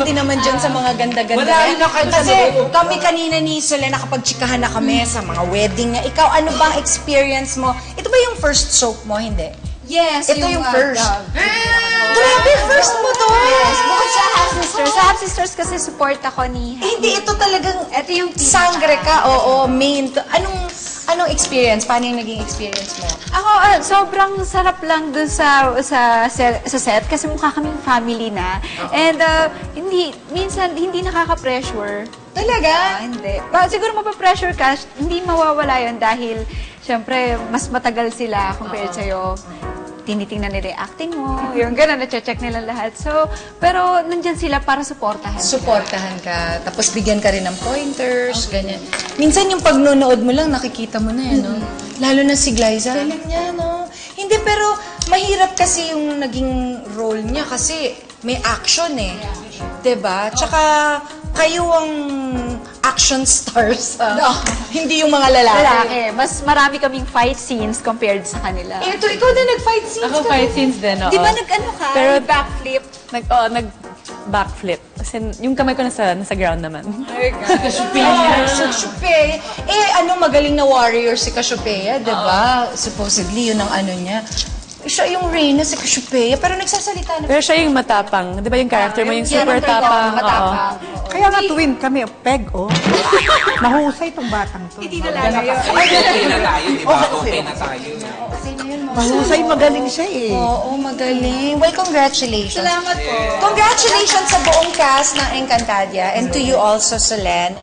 din naman dyan sa mga ganda-ganda. Wala na kayo sa Kasi loob. kami kanina ni Solen, nakapagtsikahan na kami sa mga wedding. Ikaw, ano bang experience mo? Ito ba yung first soap mo? Hindi. Yes, Ito yung first. Dove. Grabe, first mo to! Yes, bukod sa Half Sisters. Sa Half Sisters kasi support ako ni... Hindi, ito talagang Ito yung sangre ka. Oo, main. Anong experience? Paano yung naging experience mo? Ako, sobrang sarap lang dun sa set kasi mukha kaming family na. And minsan hindi nakaka-pressure. Talaga? Hindi. Siguro mapapressure ka, hindi mawawala yon dahil syempre mas matagal sila compared sa'yo. Tinitingnan nila yung acting mo, yung gano'n, na-check nila lahat. So, pero nandyan sila para supportahan. Suportahan ka, tapos bigyan ka rin ng pointers, ganyan. Minsan yung pagnunood mo lang, nakikita mo na yan, no? Lalo na si Glyza. Galing niya, no? Hindi, pero mahirap kasi yung naging role niya kasi may action eh. Diba? Tsaka kayo ang action stars. Hindi yung mga lalaki. Mas marami kaming fight scenes compared sa kanila. Ito, ikaw din nag-fight scenes Ako fight scenes din, oo. Di ba nag-ano ka? Pero backflip? Nag-backflip. Kasi yung kamay ko nasa ground naman. Sa Cassiopeia. Magaling na warrior si Cassiopeia, di ba? Supposedly, yun ang ano niya. Siya yung Reyna si Cassiopeia, pero nagsasalita na. Pero siya yung matapang. Di ba yung character mo, yung super tapang? Oo. Kaya nga tuwin kami, peg, oh. Mahusay itong batang to. Hindi na lang yun. Okay na tayo, di ba? Okay na tayo. Mahusay, magaling siya eh. Oo, magaling. Well, congratulations. Salamat po. Congratulations sa buong cast ng Encantadia and to you also, Solen.